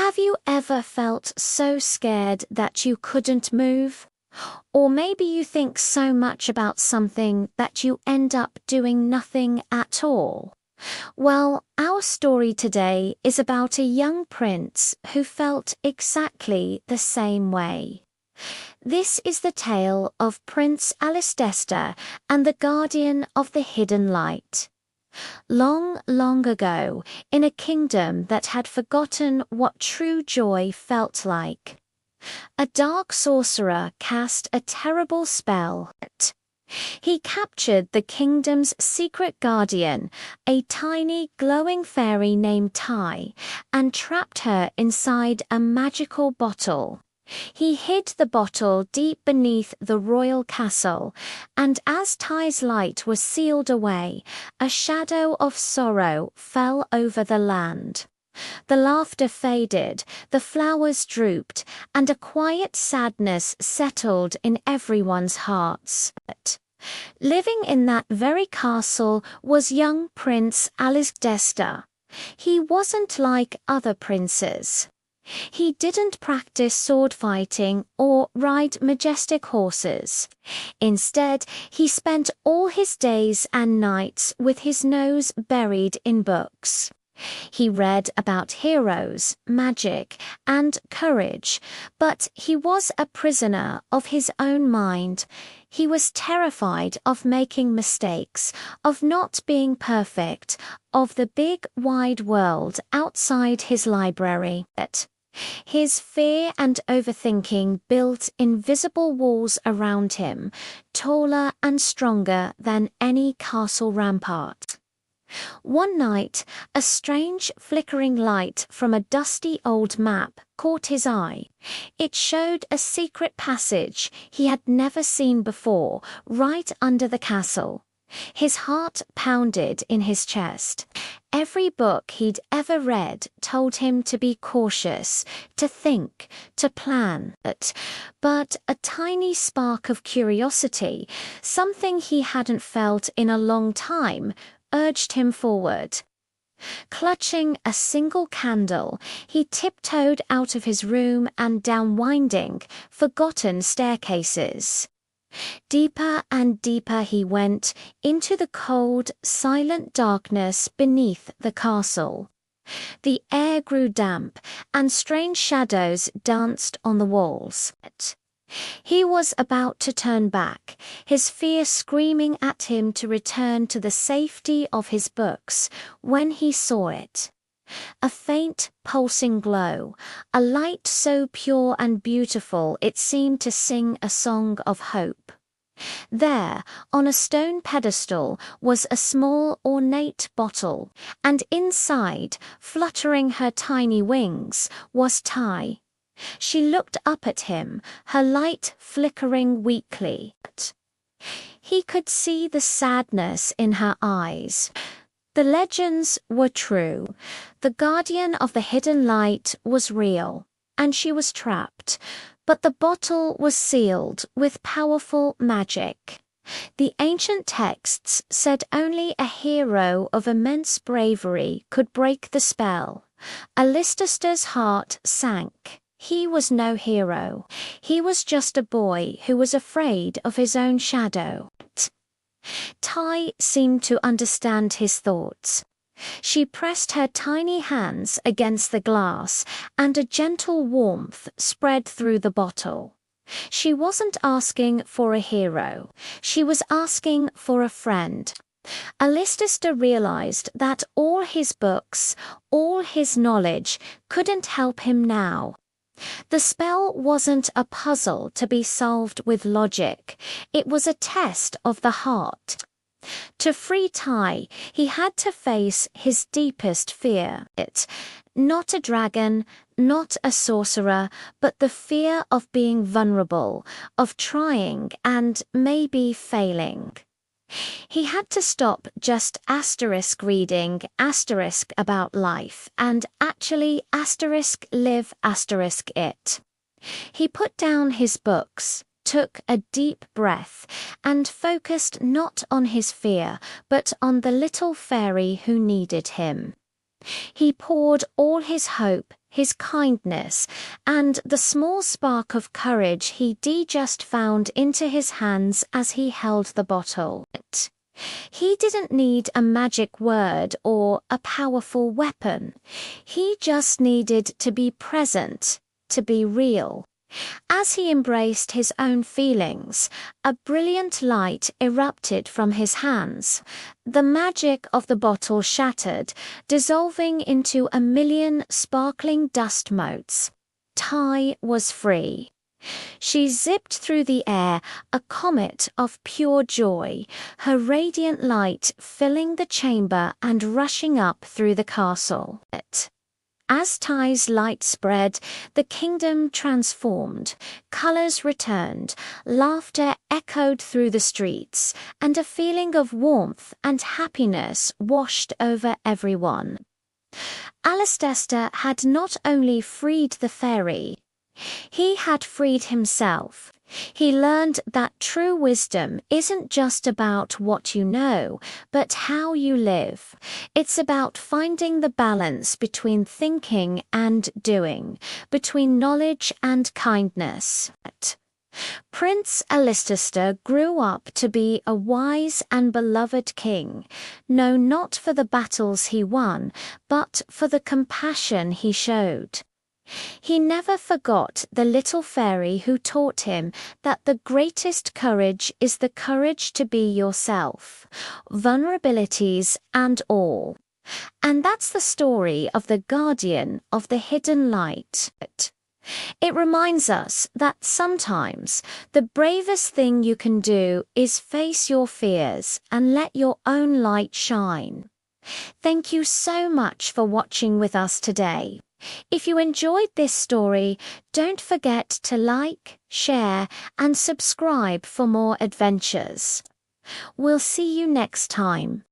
Have you ever felt so scared that you couldn't move? Or maybe you think so much about something that you end up doing nothing at all? Well, our story today is about a young prince who felt exactly the same way. This is the tale of Prince Alcester and the Guardian of the Hidden Light. Long, long ago, in a kingdom that had forgotten what true joy felt like, a dark sorcerer cast a terrible spell. He captured the kingdom's secret guardian, a tiny glowing fairy named Tai, and trapped her inside a magical bottle. He hid the bottle deep beneath the royal castle, and as Tai's light was sealed away, a shadow of sorrow fell over the land. The laughter faded, the flowers drooped, and a quiet sadness settled in everyone's hearts. Living in that very castle was young Prince Alcester. He wasn't like other princes. He didn't practice sword fighting or ride majestic horses. Instead, he spent all his days and nights with his nose buried in books. He read about heroes, magic, and courage, but he was a prisoner of his own mind. He was terrified of making mistakes, of not being perfect, of the big, wide world outside his library. His fear and overthinking built invisible walls around him, taller and stronger than any castle rampart. One night, a strange flickering light from a dusty old map caught his eye. It showed a secret passage he had never seen before, right under the castle. His heart pounded in his chest. Every book he'd ever read told him to be cautious, to think, to plan. But a tiny spark of curiosity, something he hadn't felt in a long time, urged him forward. Clutching a single candle, he tiptoed out of his room and down winding, forgotten staircases. Deeper and deeper he went, into the cold, silent darkness beneath the castle. The air grew damp, and strange shadows danced on the walls. He was about to turn back, his fear screaming at him to return to the safety of his books, when he saw it. A faint, pulsing glow, a light so pure and beautiful it seemed to sing a song of hope. There, on a stone pedestal, was a small, ornate bottle, and inside, fluttering her tiny wings, was Tai. She looked up at him, her light flickering weakly. He could see the sadness in her eyes. The legends were true. The guardian of the hidden light was real, and she was trapped. But the bottle was sealed with powerful magic. The ancient texts said only a hero of immense bravery could break the spell. Alcester's heart sank. He was no hero. He was just a boy who was afraid of his own shadow. Tai seemed to understand his thoughts. She pressed her tiny hands against the glass, and a gentle warmth spread through the bottle. She wasn't asking for a hero. She was asking for a friend. Alcester realized that all his books, all his knowledge, couldn't help him now. The spell wasn't a puzzle to be solved with logic. It was a test of the heart. To free Tai, he had to face his deepest fear. Not a dragon, not a sorcerer, but the fear of being vulnerable, of trying and maybe failing. He had to stop just reading about life and actually live it. He put down his books, took a deep breath, and focused not on his fear, but on the little fairy who needed him. He poured all his hope his kindness, and the small spark of courage he just found into his hands as he held the bottle. He didn't need a magic word or a powerful weapon. He just needed to be present, to be real. As he embraced his own feelings, a brilliant light erupted from his hands. The magic of the bottle shattered, dissolving into a million sparkling dust motes. Tai was free. She zipped through the air, a comet of pure joy, her radiant light filling the chamber and rushing up through the castle. As Tai's light spread, the kingdom transformed, colors returned, laughter echoed through the streets, and a feeling of warmth and happiness washed over everyone. Alcester had not only freed the fairy, he had freed himself. He learned that true wisdom isn't just about what you know, but how you live. It's about finding the balance between thinking and doing, between knowledge and kindness. Prince Alcester grew up to be a wise and beloved king, known not for the battles he won, but for the compassion he showed. He never forgot the little fairy who taught him that the greatest courage is the courage to be yourself, vulnerabilities and all. And that's the story of the guardian of the hidden light. It reminds us that sometimes the bravest thing you can do is face your fears and let your own light shine. Thank you so much for watching with us today. If you enjoyed this story, don't forget to like, share, and subscribe for more adventures. We'll see you next time.